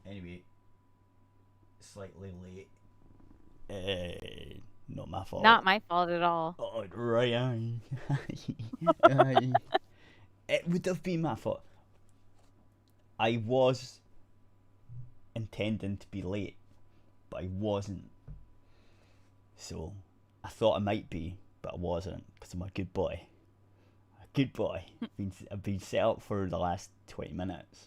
Anyway, slightly late. Not my fault. Not my fault at all. Oh, right, aye. Aye. It would have been my fault. I was intending to be late, but I wasn't. So, I thought I might be, but I wasn't, because I'm a good boy. A good boy. I've been set up for the last 20 minutes.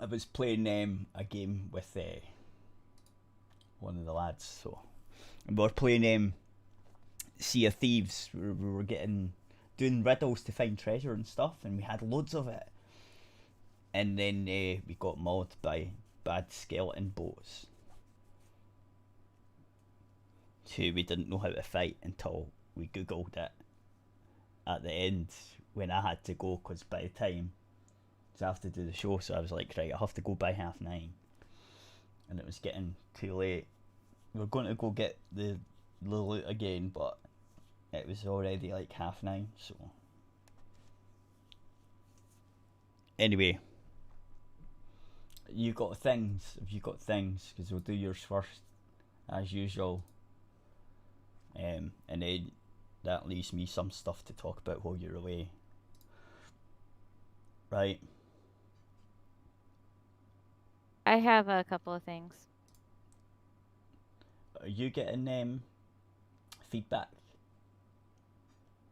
I was playing a game with one of the lads, so we were playing Sea of Thieves. We were doing riddles to find treasure and stuff, and we had loads of it. And then we got mauled by bad skeleton boats, who we didn't know how to fight until we googled it at the end when I had to go, because by the time I have to do the show, so I was like, right, I have to go by 9:30, and it was getting too late. We were going to go get the loot again, but it was already like 9:30. So anyway, you got things? Have you got things? Because we'll do yours first, as usual, and then that leaves me some stuff to talk about while you're away. Right. I have a couple of things. Are you getting feedback?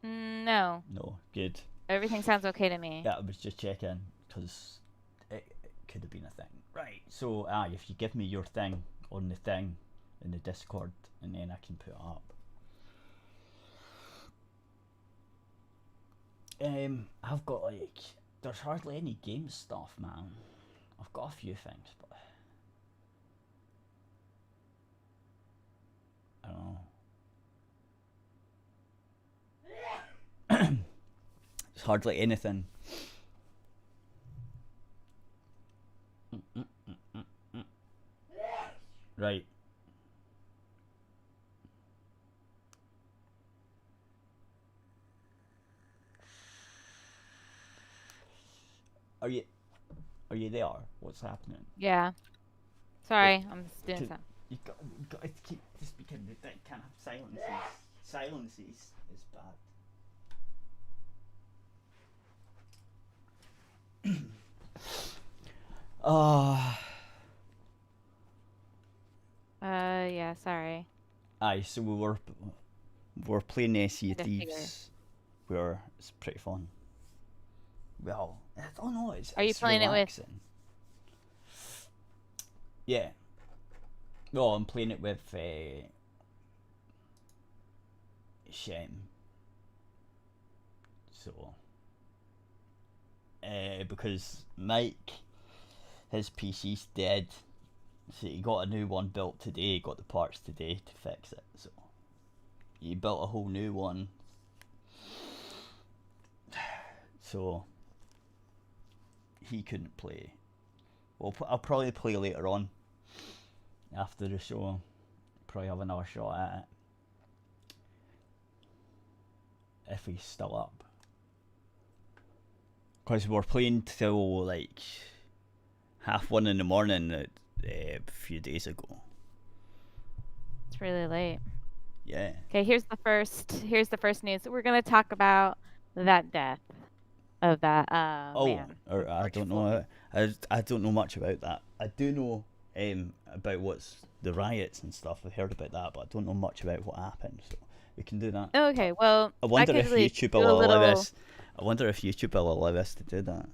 No. No, good. Everything sounds okay to me. Yeah, I was just checking, because it could have been a thing. Right, so if you give me your thing on the thing in the Discord, and then I can put it up. I've got there's hardly any game stuff, man. I've got a few things, but I don't know. It's hardly anything. Right. Are you there? What's happening? Yeah. Sorry, I'm just doing something. You got to keep speaking. You can't have silences. Silences is bad. Yeah, sorry. Aye, so we were playing Sea of Thieves, where it's pretty fun. Well, I don't know. Are you playing relaxing. it with? Yeah. No, I'm playing it with Shem. So, because Mike, his PC's dead, so he got a new one built today. He got the parts today to fix it. So he built a whole new one. So he couldn't play. Well, I'll probably play later on after the show. Probably have another shot at it if he's still up. Because we're playing till like 1:30 in the morning a few days ago. It's really late. Yeah. Okay, here's the first news. We're gonna talk about that death of that man. Or I don't know. I don't know much about that. I do know about what's the riots and stuff. I've heard about that, but I don't know much about what happened. So we can do that. Okay, well, I wonder if YouTube will allow us. I wonder if YouTube will allow us to do that.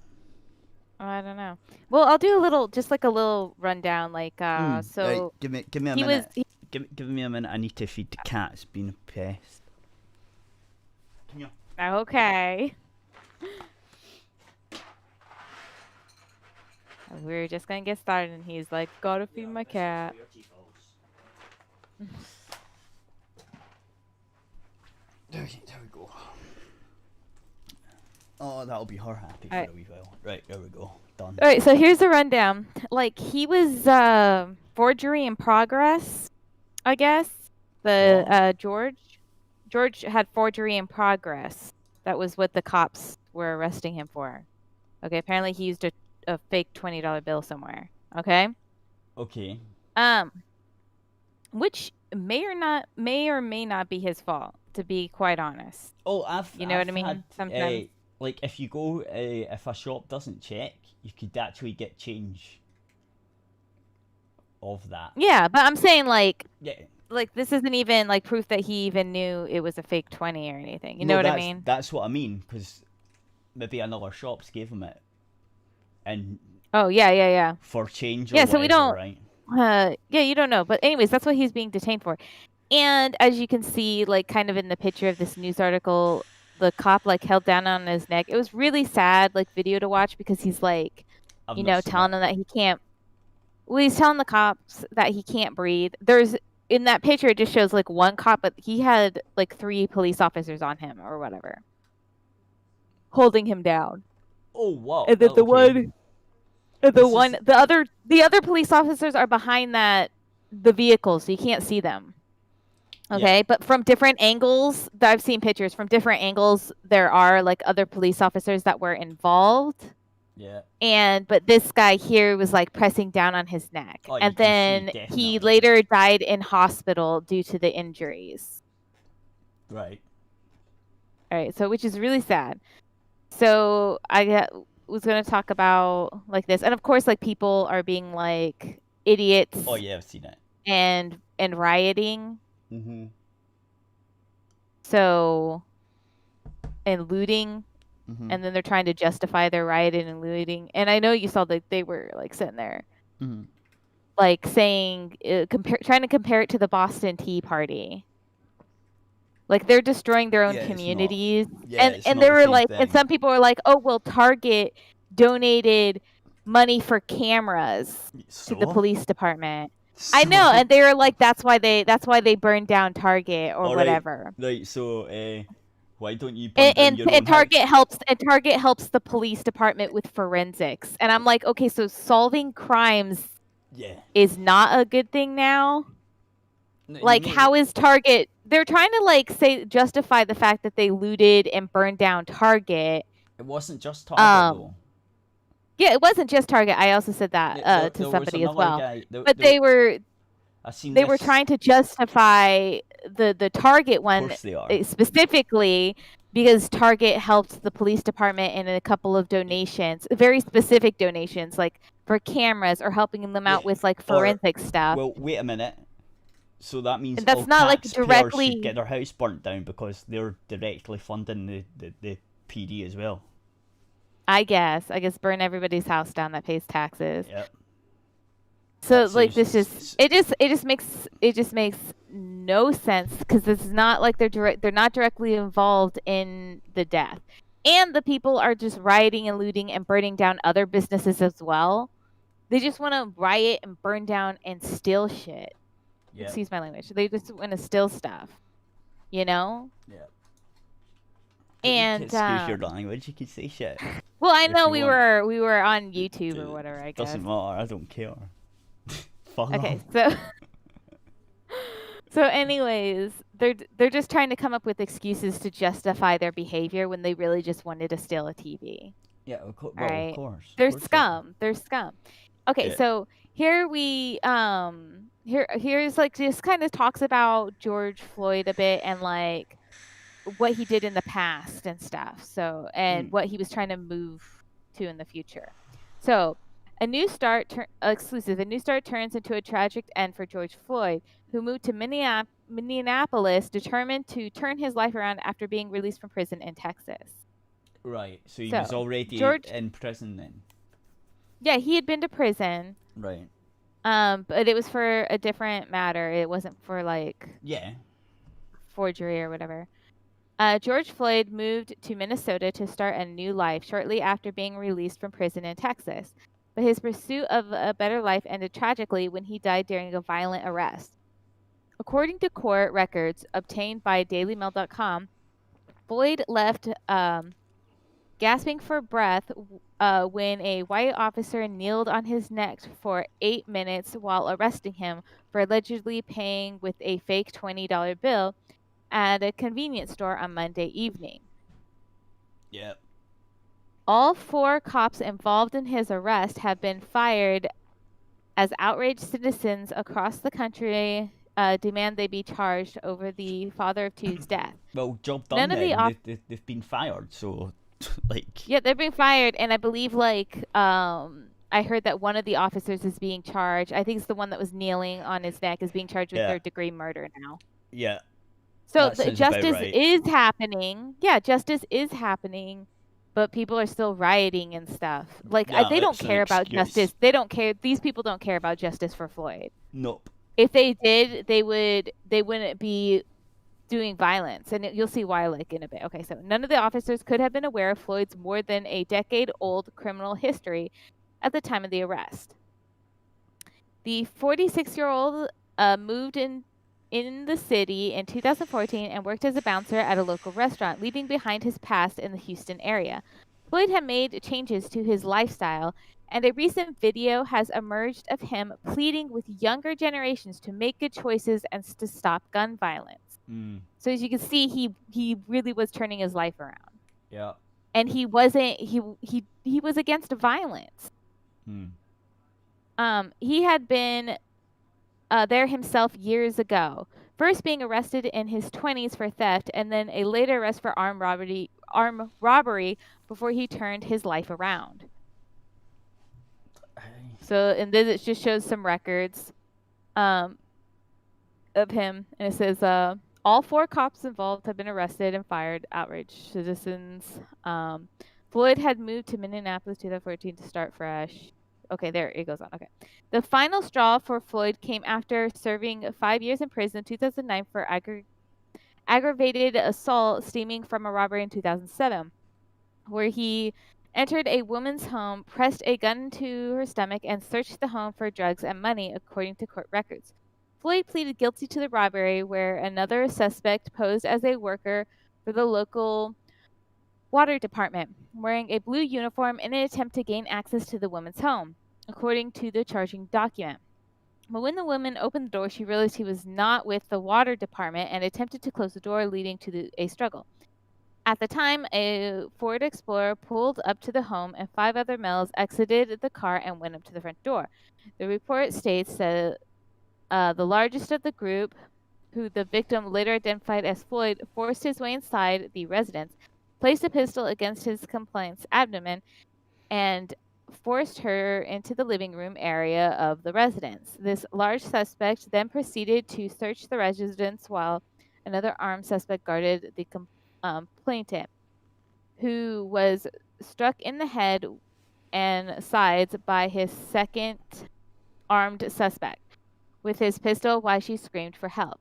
I don't know. Well, I'll do a little rundown, like so. Right, give me a minute. Give me a minute. I need to feed the cat. It's been a pest. Come here. Okay. We're just gonna get started, and he's like, "Gotta feed my cat." There we go. Oh, that'll be her happy for a wee while. Right, there we go. Done. All right, so here's the rundown. Like, he was forgery in progress, I guess. The George had forgery in progress. That was what the cops were arresting him for. Okay, apparently he used a fake $20 bill somewhere. Okay? Okay. Which may or may not be his fault, to be quite honest. Oh, I've You know what I I've mean? had Sometimes. like if you go if a shop doesn't check, you could actually get change of that. Yeah, but I'm saying like Yeah. this isn't even like proof that he even knew it was a fake 20 or anything. You No, know what I mean? that's what I mean, because maybe another shops gave him it, and Oh, yeah. for change or Yeah, whatever, so we don't right? yeah, you don't know. But anyways, that's what he's being detained for. And as you can see, like kind of in the picture of this news article, the cop like held down on his neck. It was really sad, like video to watch, because he's like, I've you not know, seen telling it. them that he can't. Well, he's telling the cops that he can't breathe. There's in that picture, it just shows like one cop, but he had like 3 police officers on him or whatever, holding him down. Oh wow. And then Okay. the other police officers are behind the vehicle, so you can't see them. Okay, Yeah. but from different angles, I've seen pictures from different angles. There are like other police officers that were involved, Yeah. but this guy here was like pressing down on his neck, Oh, you and can see then he definitely. later died in hospital due to the injuries. Right. All right, so which is really sad. So was going to talk about like this, and of course, like people are being like idiots Oh yeah, I've seen it. and rioting. Mm-hmm. So and looting. Mm-hmm. And then they're trying to justify their rioting and looting. And I know you saw that they were like sitting there, Mm-hmm. like saying, trying to compare it to the Boston Tea Party. Like they're destroying their own Yeah, it's not. communities. Yeah, it's and not they the were same like, thing. and some people were like, oh, well, Target donated money for cameras to the So? police department. I know, and they were like, that's why they burned down Target or All right. whatever. Right. So, why don't you burn down your own And Target house? helps the police department with forensics. And I'm like, okay, so solving crimes Yeah. is not a good thing now. No, Like, how is Target? They're trying to like justify the fact that they looted and burned down Target. It wasn't just Target though. Yeah, it wasn't just Target. I also said that to somebody as well. But they were trying to justify the Target one specifically because Target helped the police department in a couple of donations, very specific donations, like for cameras or helping them out with like forensic stuff. Well, wait a minute. So that means that's not like directly should get their house burnt down because they're directly funding the PD as well. I guess burn everybody's house down that pays taxes. Yep. So like this it just makes no sense because it's not like they're not directly involved in the death, and the people are just rioting and looting and burning down other businesses as well. They just want to riot and burn down and steal shit. Yep. Excuse my language. They just want to steal stuff, you know. Yeah. And excuse your language. You can say shit. Well, I know we were on YouTube or whatever. I guess doesn't matter. I don't care. Okay, so anyways, they're just trying to come up with excuses to justify their behavior when they really just wanted to steal a TV. Yeah, of course. Right? Of course. They're scum. They're scum. Okay, yeah. So here we here's like just kind of talks about George Floyd a bit and like what he did in the past and stuff. So and what he was trying to move to in the future. So a new start turns into a tragic end for George Floyd, who moved to Minneapolis determined to turn his life around after being released from prison in Texas. Right. So he was already in prison then. Yeah, he had been to prison. Right. But it was for a different matter. It wasn't for like forgery or whatever. George Floyd moved to Minnesota to start a new life shortly after being released from prison in Texas. But his pursuit of a better life ended tragically when he died during a violent arrest. According to court records obtained by DailyMail.com, Floyd left gasping for breath when a white officer kneeled on his neck for 8 minutes while arresting him for allegedly paying with a fake $20 bill at a convenience store on Monday evening. Yeah. All 4 cops involved in his arrest have been fired as outraged citizens across the country demand they be charged over the father of two's death. Well, job done then. They've been fired, so like. Yeah, they're being fired, and I believe I heard that one of the officers is being charged. I think it's the one that was kneeling on his neck is being charged with third-degree murder now. Yeah. So the justice is happening. Yeah, justice is happening, but people are still rioting and stuff. They don't care about justice. They don't care. These people don't care about justice for Floyd. Nope. If they did, they wouldn't be doing violence, and you'll see why in a bit. Okay, so none of the officers could have been aware of Floyd's more than a decade-old criminal history at the time of the arrest. The 46-year-old moved in the city in 2014 and worked as a bouncer at a local restaurant, leaving behind his past in the Houston area. Floyd had made changes to his lifestyle, and a recent video has emerged of him pleading with younger generations to make good choices and to stop gun violence. So as you can see, he really was turning his life around. Yeah. And he wasn't he was against violence. He had been there himself years ago, first being arrested in his 20s for theft, and then a later arrest for armed robbery before he turned his life around. So, and this it just shows some records of him, and it says all 4 cops involved have been arrested and fired outraged citizens. Floyd had moved to Minneapolis 2014 to start fresh. Okay, there it goes on. Okay. The final straw for Floyd came after serving 5 years in prison in 2009 for aggravated assault stemming from a robbery in 2007, where he entered a woman's home, pressed a gun to her stomach, and searched the home for drugs and money, according to court records. Floyd pleaded guilty to the robbery, where another suspect posed as a worker for the local water department, wearing a blue uniform in an attempt to gain access to the woman's home, according to the charging document. But when the woman opened the door, she realized he was not with the water department and attempted to close the door, leading to a struggle. At the time, a Ford Explorer pulled up to the home, and 5 other males exited the car and went up to the front door. The report states that the largest of the group, who the victim later identified as Floyd, forced his way inside the residence, placed a pistol against his complainant's abdomen, and forced her into the living room area of the residence. This large suspect then proceeded to search the residence while another armed suspect guarded the complainant, who was struck in the head and sides by his second armed suspect with his pistol while she screamed for help.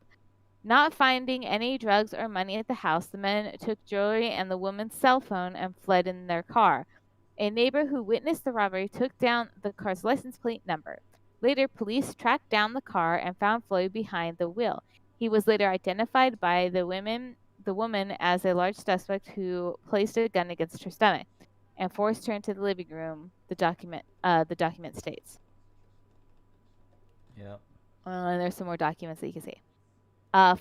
Not finding any drugs or money at the house, the men took jewelry and the woman's cell phone and fled in their car. A neighbor who witnessed the robbery took down the car's license plate number. Later, police tracked down the car and found Floyd behind the wheel. He was later identified by the woman as a large suspect who placed a gun against her stomach and forced her into the living room, the document states. Yeah. And there's some more documents that you can see.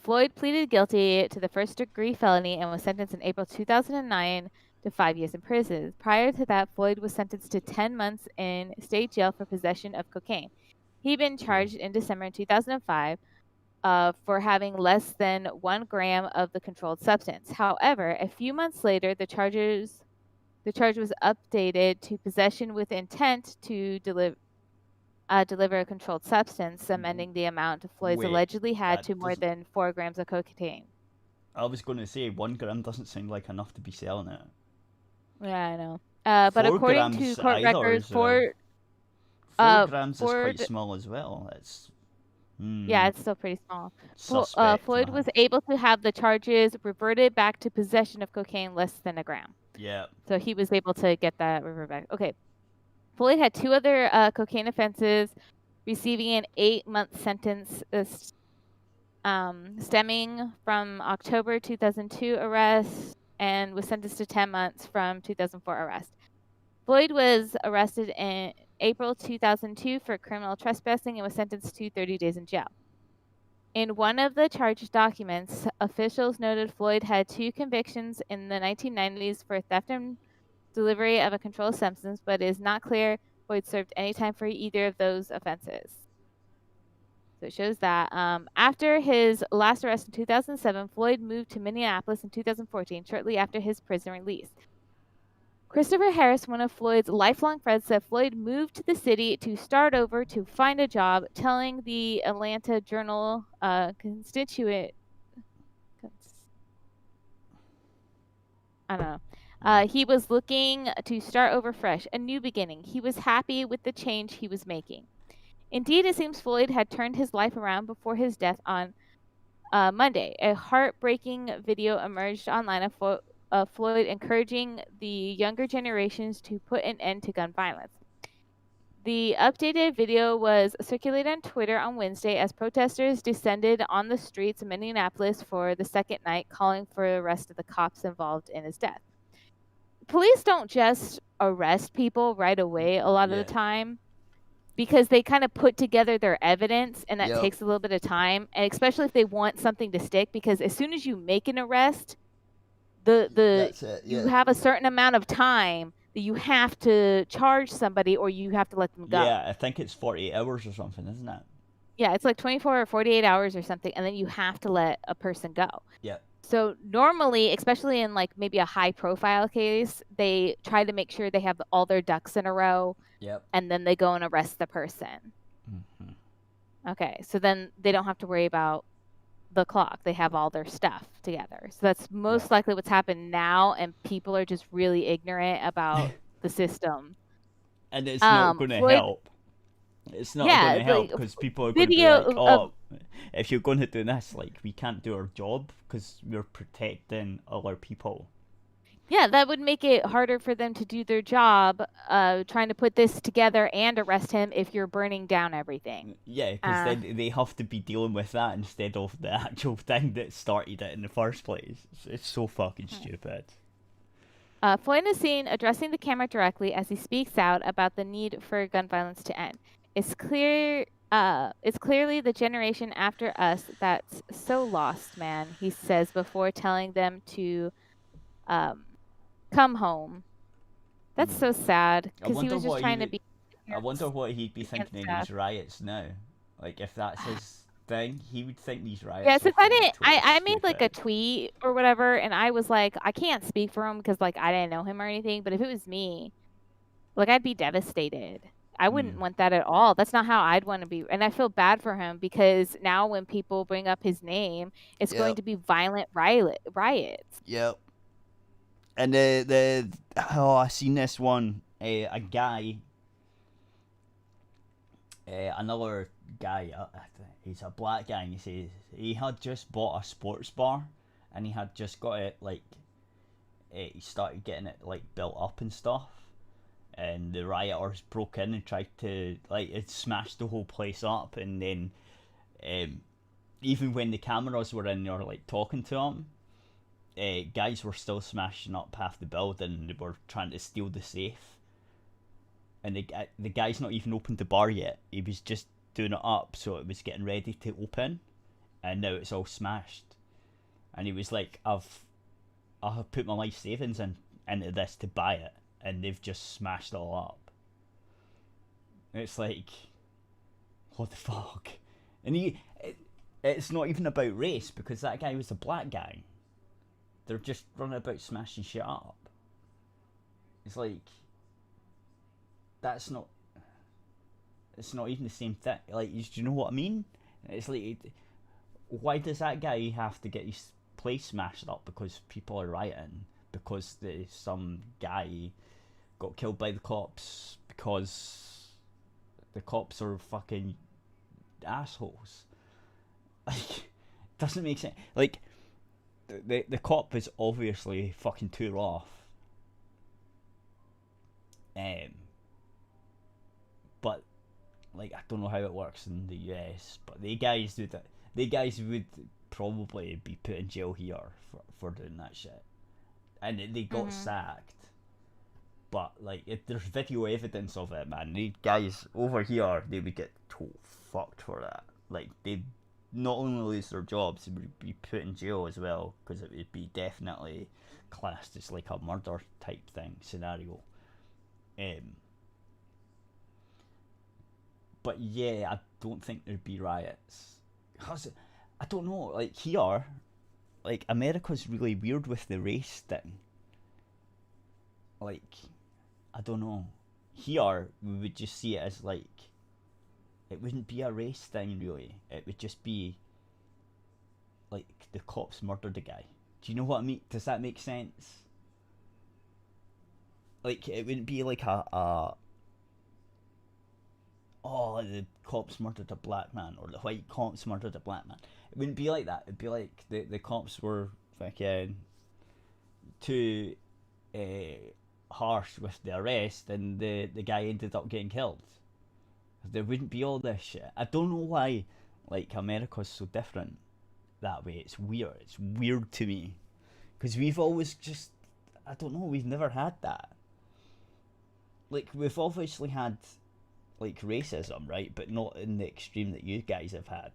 Floyd pleaded guilty to the first-degree felony and was sentenced in April 2009 to 5 years in prison. Prior to that, Floyd was sentenced to 10 months in state jail for possession of cocaine. He'd been charged in December 2005 for having less than 1 gram of the controlled substance. However, a few months later, the charge was updated to possession with intent to deliver a controlled substance, amending the amount Floyd allegedly had to more than 4 grams of cocaine. I was going to say 1 gram doesn't sound like enough to be selling it. Yeah, I know. But according to court records, 4 grams is quite small as well. It's yeah, it's still pretty small. Floyd was able to have the charges reverted back to possession of cocaine less than 1 gram. Yeah. So he was able to get that reverted back. Okay. Floyd had 2 other cocaine offenses, receiving an 8-month sentence stemming from October 2002 arrest and was sentenced to 10 months from 2004 arrest. Floyd was arrested in April 2002 for criminal trespassing and was sentenced to 30 days in jail. In one of the charge documents, officials noted Floyd had 2 convictions in the 1990s for theft and delivery of a controlled substance, but it is not clear Floyd served any time for either of those offenses. So it shows that after his last arrest in 2007, Floyd moved to Minneapolis in 2014, shortly after his prison release. Christopher Harris, one of Floyd's lifelong friends, said Floyd moved to the city to start over to find a job, telling the Atlanta Journal constituent. I don't know. He was looking to start over fresh, a new beginning. He was happy with the change he was making. Indeed, it seems Floyd had turned his life around before his death on Monday. A heartbreaking video emerged online of Floyd encouraging the younger generations to put an end to gun violence. The updated video was circulated on Twitter on Wednesday as protesters descended on the streets of Minneapolis for the second night, calling for the arrest of the cops involved in his death. Police don't just arrest people right away a lot of the time, because they kind of put together their evidence, and that takes a little bit of time, and especially if they want something to stick, because as soon as you make an arrest, you have a certain amount of time that you have to charge somebody or you have to let them go. Yeah, I think it's 48 hours or something, isn't it? Yeah, it's like 24 or 48 hours or something, and then you have to let a person go. Yeah. So normally, especially in like maybe a high profile case, they try to make sure they have all their ducks in a row. Yep. And then they go and arrest the person. Mm-hmm. Okay, so then they don't have to worry about the clock. They have all their stuff together. So that's most likely what's happened now, and people are just really ignorant about the system. And it's not going to help. It's not going to help because people are going to be like, oh, if you're going to do this, like, we can't do our job because we're protecting other people. Yeah, that would make it harder for them to do their job, trying to put this together and arrest him if you're burning down everything. Yeah, because then they have to be dealing with that instead of the actual thing that started it in the first place. It's so fucking stupid. Floyd is seen addressing the camera directly as he speaks out about the need for gun violence to end. It's clearly the generation after us that's so lost, man, he says before telling them to come home. That's so sad, because he was just trying to be... I wonder what he'd be thinking in these riots now. Like, if that's his thing, he would think these riots... Yeah, since I made like a tweet or whatever, and I was like, I can't speak for him because like I didn't know him or anything, but if it was me, like I'd be devastated. I wouldn't want that at all. That's not how I'd want to be. And I feel bad for him because now when people bring up his name, it's going to be violent riots. Yep. And I seen this one, a guy, another guy, he's a black guy, and he says he had just bought a sports bar, and he had just got it, like, he started getting it, like, built up and stuff, and the rioters broke in and tried to, like, it smashed the whole place up, and then, even when the cameras were in there, like, talking to him, guys were still smashing up half the building, and they were trying to steal the safe. And the guy's not even opened the bar yet. He was just doing it up, so it was getting ready to open, and now it's all smashed. And he was like, I have put my life savings into this to buy it, and they've just smashed it all up. And it's like, what the fuck? And it's not even about race, because that guy was a black guy. They're just running about smashing shit up. It's like, it's not even the same thing. Like, do you know what I mean? It's like, why does that guy have to get his place smashed up because people are rioting? Because some guy got killed by the cops because the cops are fucking assholes. Like, doesn't make sense. Like, the cop is obviously fucking too rough. But, like, I don't know how it works in the US, but the guys do that. The guys would probably be put in jail here for doing that shit. And they got sacked. But, like, if there's video evidence of it, man, the guys over here, they would get fucked for that. Like, they'd not only lose their jobs, they would be put in jail as well, because it would be definitely classed as like a murder type scenario. But yeah, I don't think there'd be riots. I don't know, like here, like America's really weird with the race thing. Like, I don't know. Here, we would just see it as like, it wouldn't be a race thing really. It would just be like the cops murdered a guy. Do you know what I mean? Does that make sense? Like, it wouldn't be like oh, the cops murdered a black man, or the white cops murdered a black man. It wouldn't be like that. It'd be like the cops were fucking too harsh with the arrest, and the guy ended up getting killed. There wouldn't be all this shit. I don't know why, like, America's so different that way. It's weird. It's weird to me, because we've always just, I don't know, we've never had that. Like, we've obviously had like racism, right? But not in the extreme that you guys have had.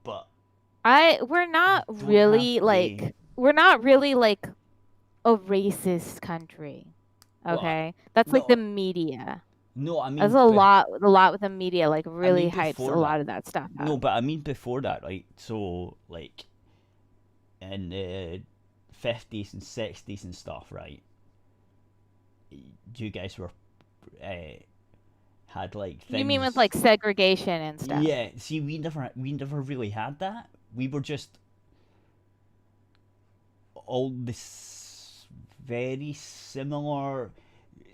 But we're not really like a racist country. Okay, that's like the media. No, I mean there's a lot with the media, like really hypes a lot of that stuff up. No, but I mean before that, right? So like in the 50s and 60s and stuff, right? You guys were had like things. You mean with like segregation and stuff? Yeah. See, we never really had that. We were just all this very similar.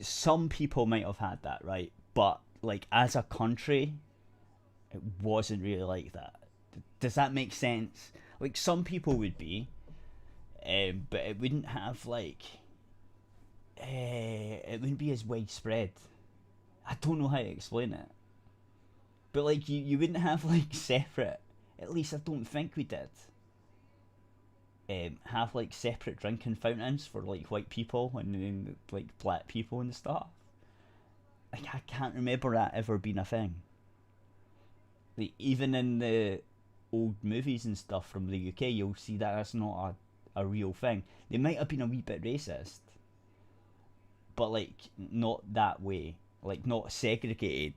Some people might have had that, right? But like as a country, it wasn't really like that. Does that make sense? Like some people would be, but it wouldn't have like. It wouldn't be as widespread. I don't know how to explain it. But like you wouldn't have like separate. At least I don't think we did. Have like separate drinking fountains for like white people and then like black people and stuff. Like I can't remember that ever being a thing. Like even in the old movies and stuff from the UK, you'll see that that's not a real thing. They might have been a wee bit racist, but like not that way. Like not segregated.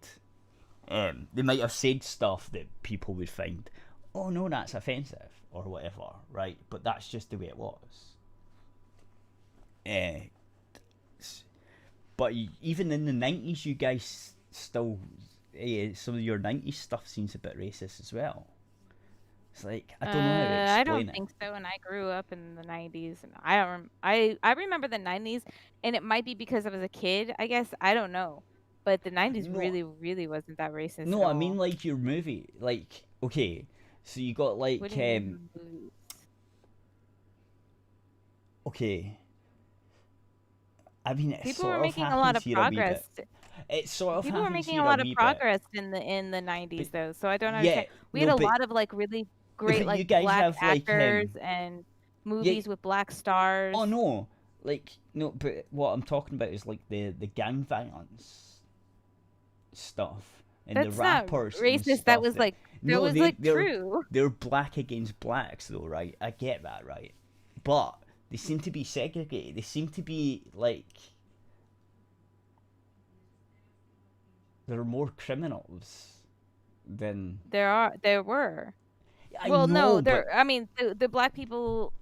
They might have said stuff that people would find, oh no, that's offensive or whatever, right? But that's just the way it was. But even in the 90s, you guys still, some of your 90s stuff seems a bit racist as well. It's like, I don't know how to explain it. I don't think so. And I grew up in the 90s, and I remember the 90s, and it might be because I was a kid, I guess. I don't know. But the 90s really, really wasn't that racist. No, I mean like your movie. Like, okay, so you got like okay. I mean, people were making a lot of progress. It sort of people were making a lot of progress in the 90s, though. So I don't understand. We had a lot of like really great like black actors and movies with black stars. Oh no, like no, but what I'm talking about is like the gang violence stuff and that's the rappers. Not racist. That was like true. They're black against blacks, though, right? I get that, right? But they seem to be segregated. They seem to be like there are more criminals than there were. Well, no, I mean, the black people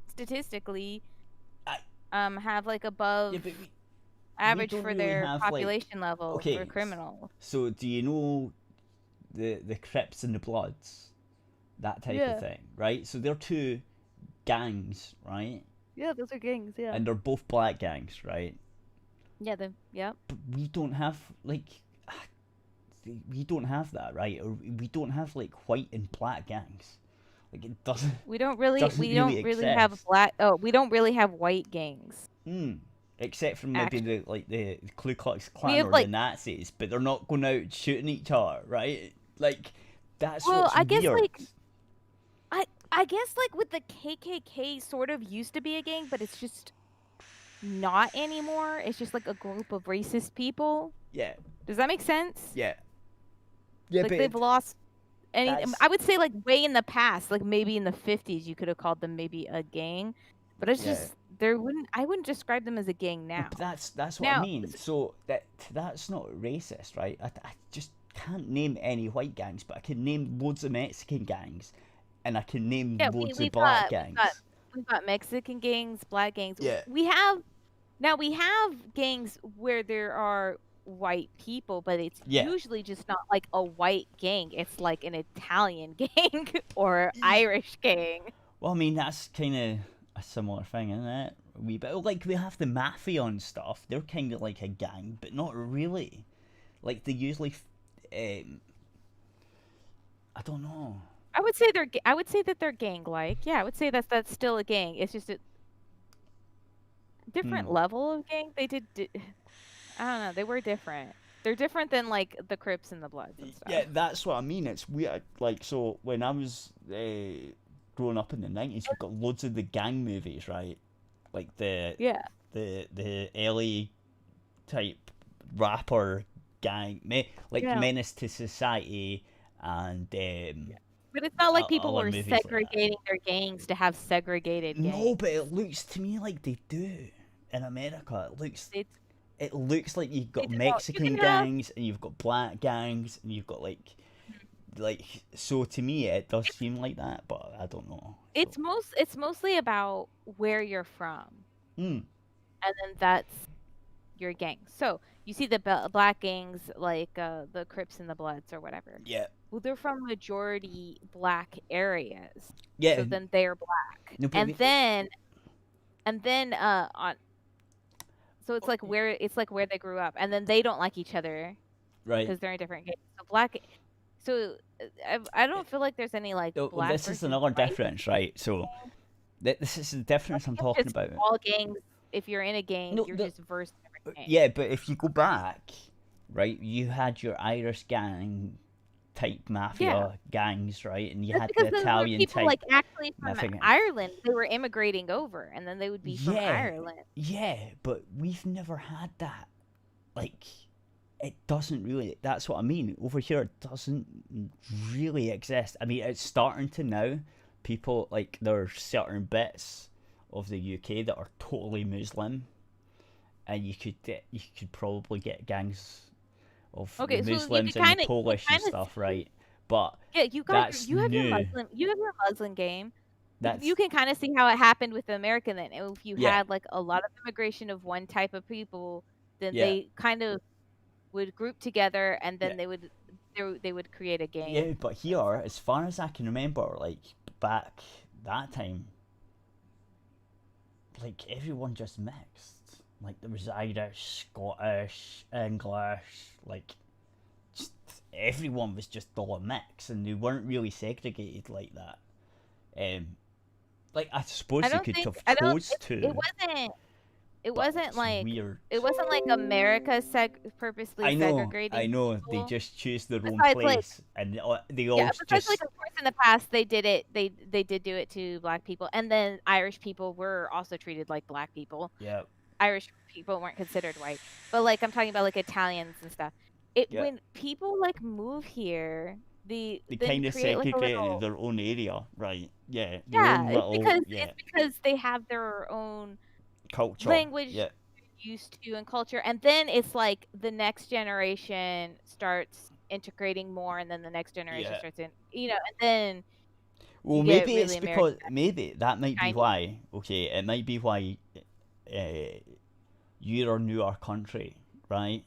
statistically have like above average for their population level for criminals. So do you know the Crips and the Bloods, that type of thing, right? So they're two gangs, right? Yeah, those are gangs. Yeah, and they're both black gangs, right? Yeah, But we don't have that, right? Or we don't have like white and black gangs. Like it doesn't. We don't really have black. Oh, we don't really have white gangs. Except for maybe the Ku Klux Klan or the Nazis, but they're not going out shooting each other, right? Like that's what's I guess weird. I guess like with the KKK sort of used to be a gang, but it's just not anymore. It's just like a group of racist people. Yeah. Does that make sense? Yeah. Yeah, like they've lost I would say like way in the past, like maybe in the 50s, you could have called them maybe a gang, but it's just I wouldn't describe them as a gang now. But that's what I mean. So that's not racist, right? I just can't name any white gangs, but I can name loads of Mexican gangs, and I can name loads of black gangs. We've got Mexican gangs, black gangs. Yeah. We have gangs where there are white people, but it's usually just not like a white gang. It's like an Italian gang or Irish gang. Well, I mean, that's kind of a similar thing, isn't it? Like, we have the mafia and stuff. They're kind of like a gang, but not really. Like, they usually... I don't know. I would say that they're gang-like. Yeah, I would say that's still a gang. It's just a different level of gang. They did I don't know. They were different. They're different than like the Crips and the Bloods and stuff. Yeah, that's what I mean. It's weird. Like, so when I was growing up in the 90s, we got loads of the gang movies, right? Like the LA type rapper gang, Menace to Society, and But it's not like people were segregating their gangs to have segregated gangs. No, but it looks to me like they do in America. It looks like you've got Mexican gangs and you've got black gangs and you've got like so to me it does seem like that, but I don't know. It's mostly about where you're from. And then that's your gang. So you see the black gangs like the Crips and the Bloods or whatever. Yeah. Well, they're from majority black areas. Yeah. So then they're black. No, and then on so it's like where they grew up, and then they don't like each other, right? Because they're in different gangs. So I don't feel like there's any like. Black this is another difference, right? So this is the difference I'm talking about. All gangs. If you're in a gang, you're just versed in different gangs. Yeah, but if you go back, right, you had your Irish gang type mafia gangs, right? And you had the Italian people, type. Like actually from Ireland, they were immigrating over, and then they would be from Ireland. Yeah, but we've never had that. Like, it doesn't really. That's what I mean. Over here, it doesn't really exist. I mean, it's starting to now. People like there are certain bits of the UK that are totally Muslim, and you could probably get gangs of the Muslims and the Polish and stuff, right? But you have your Muslim game. You can kind of see how it happened with the American then. If you had like a lot of immigration of one type of people, then they kind of would group together, and then they would create a gang. Yeah, but here, as far as I can remember, like back that time, like everyone just mixed. Like there was Irish, Scottish, English, like just everyone was just all a mix, and they weren't really segregated like that. Like I suppose they could have chose to. It wasn't like weird. It wasn't like America purposely segregating. I know. People. They just choose their own place, and they all just. Like of course in the past they did it. They did do it to black people, and then Irish people were also treated like black people. Yeah. Irish people weren't considered white, but like I'm talking about like Italians and stuff. When people like move here, they kind of segregated their own area, right? Yeah. It's because they have their own culture, language, used to, and culture, and then it's like the next generation starts integrating more, and then the next generation starts and then. Well, maybe it's because maybe that might be why. Okay, it might be why. You're a newer country, right?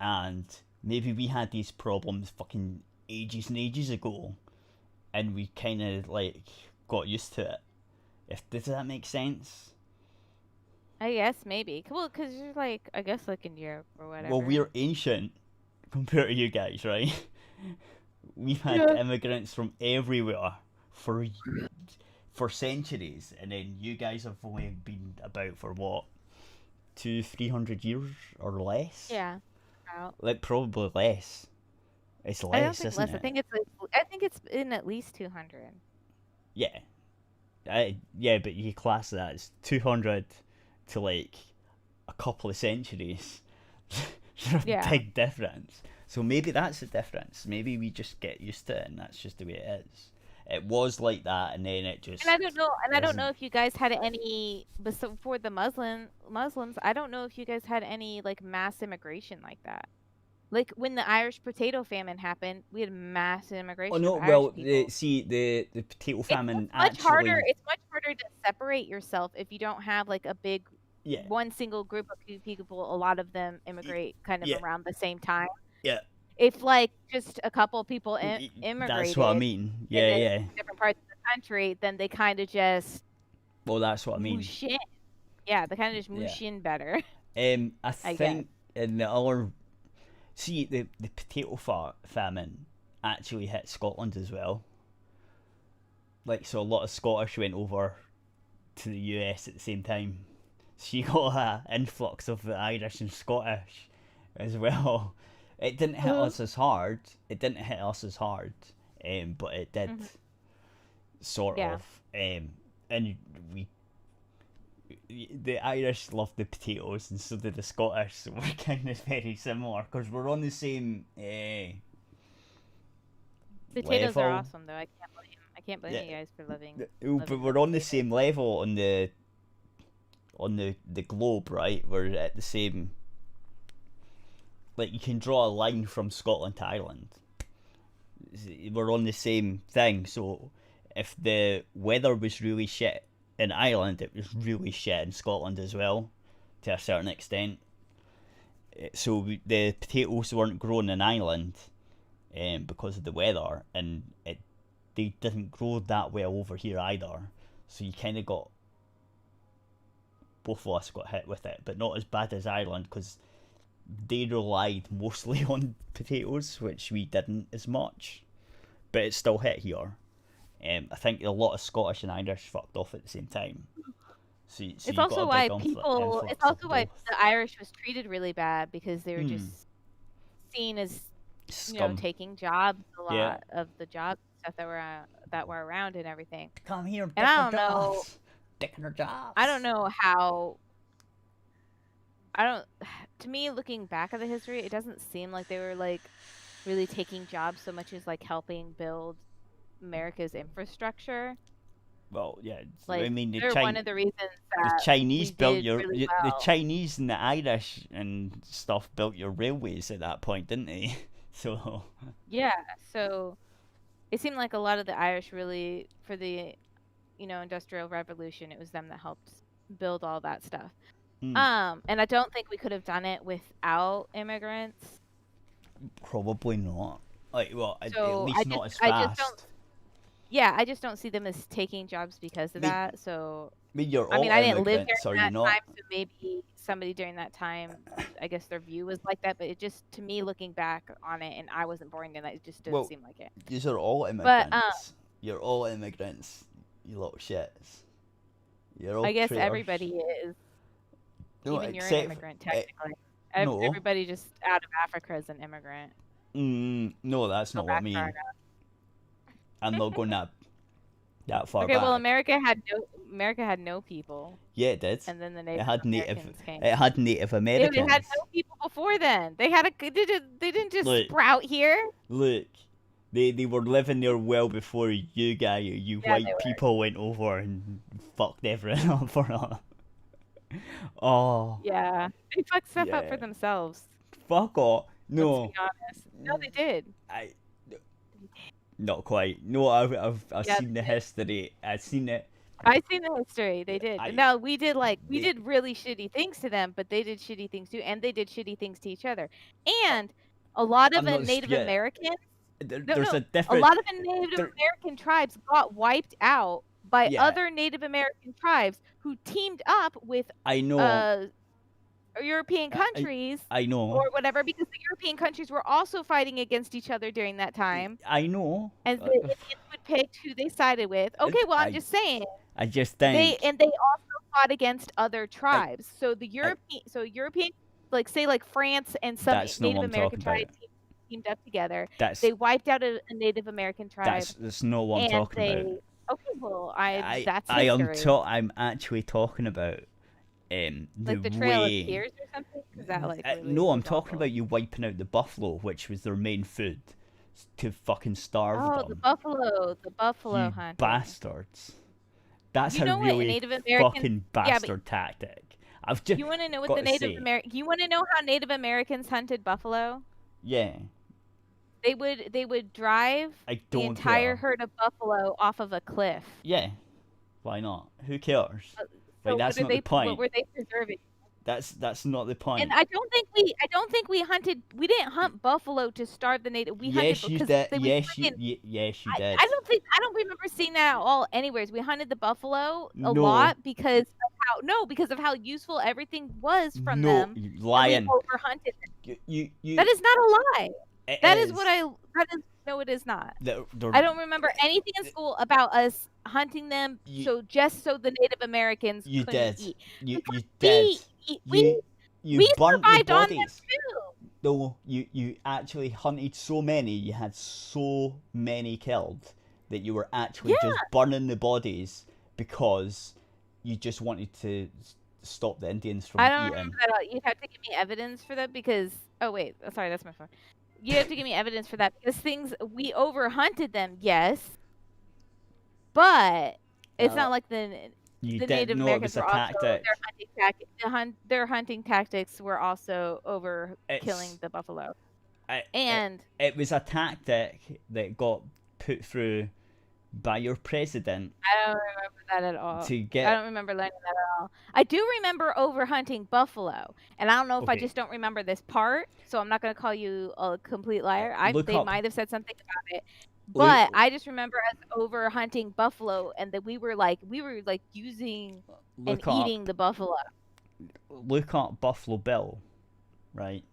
And maybe we had these problems fucking ages and ages ago, and we kind of like got used to it. Does that make sense? I guess maybe. Well, because you're like, I guess like in Europe or whatever. Well, we're ancient compared to you guys, right? We've had immigrants from everywhere for centuries, and then you guys have only been about for what, 200-300 years or less? Yeah, about. Like probably less. It's less, I don't think isn't less. it? I think it's in at least 200. Yeah, but you class that as 200 to like a couple of centuries. There's a big difference. So maybe that's the difference. Maybe we just get used to it, and that's just the way it is. It was like that, and then it just. And I don't know. And I don't know if you guys had any before the Muslims. I don't know if you guys had any like mass immigration like that. Like when the Irish potato famine happened, we had mass immigration. Oh no! Of Well, Irish the potato famine it's much actually. harder. It's much harder to separate yourself if you don't have like a big, yeah, one single group of people. A lot of them immigrate kind of around the same time. Yeah. If like just a couple people immigrated, that's what I mean. Yeah. Different parts of the country, then they kind of just. Well, that's what I mean. Moosh in. Yeah, they kind of just moosh in better. I think in the other. See, the potato famine actually hit Scotland as well. Like, so a lot of Scottish went over to the US at the same time. So you got an influx of the Irish and Scottish as well. It didn't hit us as hard. But it did sort of. And the Irish love the potatoes, and so did the Scottish. So we're kind of very similar because we're on the same. Potatoes are awesome, though. I can't blame you guys for loving. But we're on the same level on the globe, right? We're at the same. Like, you can draw a line from Scotland to Ireland. We're on the same thing. So if the weather was really shit in Ireland, it was really shit in Scotland as well, to a certain extent. So the potatoes weren't grown in Ireland because of the weather, and they didn't grow that well over here either. So you kind of got, both of us got hit with it, but not as bad as Ireland because they relied mostly on potatoes, which we didn't as much, but it still hit here. I think a lot of Scottish and Irish fucked off at the same time. So it's also why the Irish was treated really bad, because they were just seen as taking jobs, a lot of the jobs stuff that were around and everything. Come here, and I don't know. Taking their jobs. I don't know how. To me, looking back at the history, it doesn't seem like they were like really taking jobs so much as like helping build America's infrastructure. Well, yeah. Like, I mean, they're one of the reasons that the Chinese built really well. The Chinese and the Irish and stuff built your railways at that point, didn't they? So. Yeah. So, it seemed like a lot of the Irish really, for the, Industrial Revolution, it was them that helped build all that stuff. And I don't think we could have done it without immigrants. Probably not. Like, well, at least not as fast. I just don't see them as taking jobs because of that. So I didn't live during that time, so maybe somebody during that time, I guess their view was like that. But it just, to me, looking back on it, and I wasn't born then, it just didn't seem like it. These are all immigrants. But, you're all immigrants, you little shits. You're all I guess traitors. Everybody is. No, even you're an immigrant, technically. Everybody just out of Africa is an immigrant. No, that's not what I mean. I'm not going that far back. Okay, well, America had no people. Yeah, it did. And then the Native Americans came. It had Native Americans. It had no people before then. They didn't just sprout here. Look, they were living there well before you guys, white people went over and fucked everything up for us. Oh. Yeah, they fucked stuff up for themselves. Fuck off. No. Let's be honest. No, they did. Not quite. No, I've seen the history. I've seen it. I've seen the history. They did. No, we did did really shitty things to them, but they did shitty things too, and they did shitty things to each other. And a lot of Native Americans. A lot of the Native American tribes got wiped out by other Native American tribes who teamed up with European countries. I know. Or whatever, because the European countries were also fighting against each other during that time. I know. And the Indians would pick who they sided with. Okay, well, I'm just saying. I just think. They also fought against other tribes. So the European, like France and some Native American tribes teamed up together. They wiped out a Native American tribe. That's not what I'm talking about. Okay, well, that's history. I'm actually talking about like the Trail of Tears or something? Is that like really no, I'm awful? talking about you wiping out the buffalo, which was their main food, to fucking starve them. Oh, the buffalo you hunting. Bastards. That's you know a really Native Americans, fucking bastard tactic. I've just you want to know what the Native American? You want to know how Native Americans hunted buffalo? Yeah. They would drive the entire herd of buffalo off of a cliff. Yeah. Why not? Who cares? So that's not the point. What were they preserving? That's not the point. And I don't think we hunted. We didn't hunt buffalo to starve the native. We yes, hunted you did. Yes, you did. I don't remember seeing that at all. Anyways, we hunted the buffalo a lot because of how useful everything was from them. No, lying. We overhunted them. You. That is not a lie. No, it is not. I don't remember anything in school about us hunting them just so the Native Americans couldn't eat. You did. We burnt the survived on them bodies. too. No, you actually hunted so many. You had so many killed that you were actually just burning the bodies because you just wanted to stop the Indians from eating. I don't remember that at all. You'd have to give me evidence for that because... Oh, wait. Sorry, that's my phone. You have to give me evidence for that because we overhunted them, yes. But it's not like the Native Americans were also... Their hunting tactics were also killing the buffalo. It was a tactic that got put through by your president. I don't remember that at all. I don't remember learning that at all. I do remember overhunting buffalo, and I don't know if I just don't remember this part, so I'm not going to call you a complete liar. They might have said something about it, but I just remember us overhunting buffalo, and that we were using and eating the buffalo. Look at Buffalo Bill, right?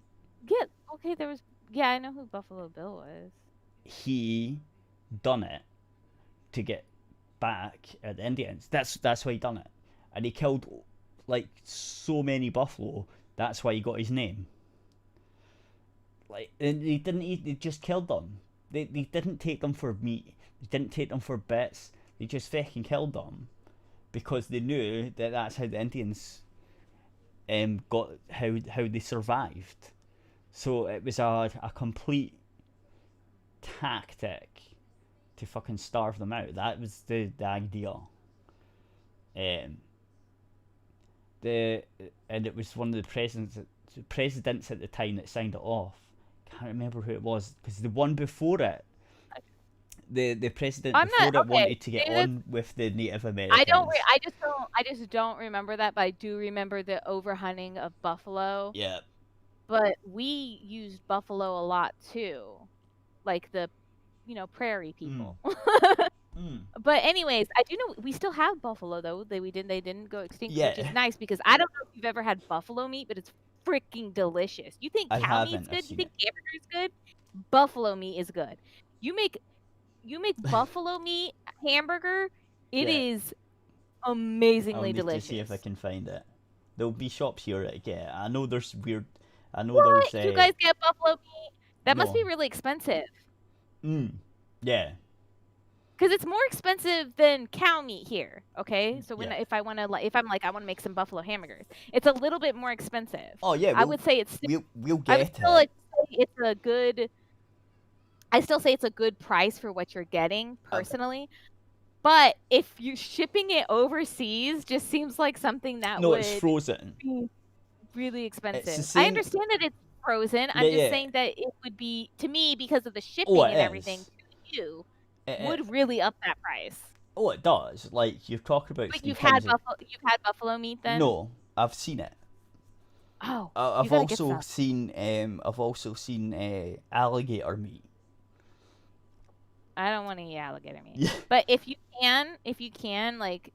Yeah. Okay. I know who Buffalo Bill was. He done it to get back at the Indians. That's why he done it, and he killed like so many buffalo. That's why he got his name. Like, and he didn't eat; they just killed them. They didn't take them for meat. They didn't take them for bits. They just fucking killed them because they knew that that's how the Indians got how they survived. So it was a complete tactic to fucking starve them out. That was the idea. And it was one of the presidents at the time that signed it off. Can't remember who it was because the one before it, the president wanted to get on with the Native Americans. I just don't remember that, but I do remember the overhunting of buffalo. Yeah. But we used buffalo a lot too, like the prairie people. But anyways, I do know we still have buffalo though. They didn't go extinct, which is nice because I don't know if you've ever had buffalo meat, but it's freaking delicious. You think cow meat's good? You think hamburger is good? Buffalo meat is good. You make buffalo meat hamburger. It is amazingly delicious. I'll need to see if I can find it. There'll be shops here that get it. I know there's weird. I know what? there's. You guys get buffalo meat? That must be really expensive. Yeah. Because it's more expensive than cow meat here. Okay, so if I'm like I want to make some buffalo hamburgers, it's a little bit more expensive. Oh yeah, I would say it's. We'll get it. I still say it's a good price for what you're getting personally. But if you're shipping it overseas, just seems like something that would it's frozen. Be really expensive. I understand that it's frozen. I'm just saying that it would be, to me, because of the shipping and everything, to you, would really up that price. Oh, it does. Like you've talked about. But you've had buffalo meat then? No, I've seen it. Oh, I've also seen alligator meat. I don't want to eat alligator meat. Yeah. But if you can, like,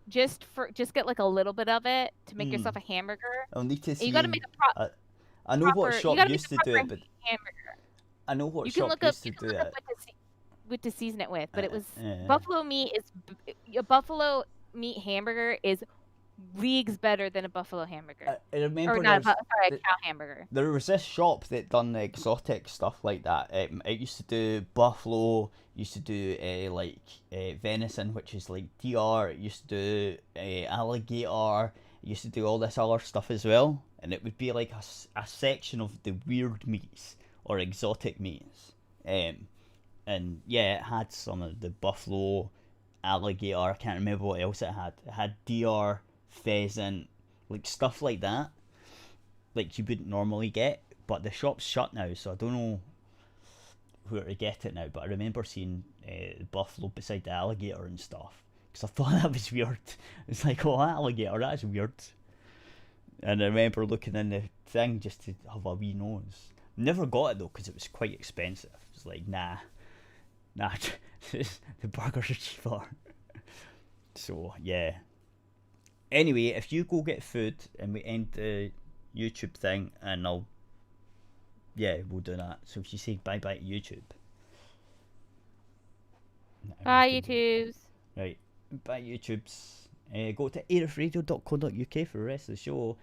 just get like a little bit of it to make yourself a hamburger. I'll need to see. You got to make a I know what shop used to do it, but hamburger. I know what shop used to do it. What to season it with, but it was buffalo meat a buffalo meat hamburger is leagues better than a buffalo hamburger. I remember a cow hamburger. There was this shop that done exotic stuff like that. It used to do buffalo, used to do venison, which is like deer. It used to do alligator. I used to do all this other stuff as well, and it would be like a section of the weird meats or exotic meats. And yeah, it had some of the buffalo, alligator. I can't remember what else it had. It had deer, pheasant, like stuff like that, like you wouldn't normally get. But the shop's shut now, so I don't know where to get it now. But I remember seeing buffalo beside the alligator and stuff, because I thought that was weird. It's like, oh, alligator, that's weird. And I remember looking in the thing just to have a wee nose. Never got it though, because it was quite expensive. It was like, nah, the burgers are cheaper. So yeah. Anyway, if you go get food and we end the YouTube thing, and we'll do that. So if you say bye bye to YouTube. Bye YouTubes. Right, bye YouTubes. Go to arifradio.co.uk for the rest of the show.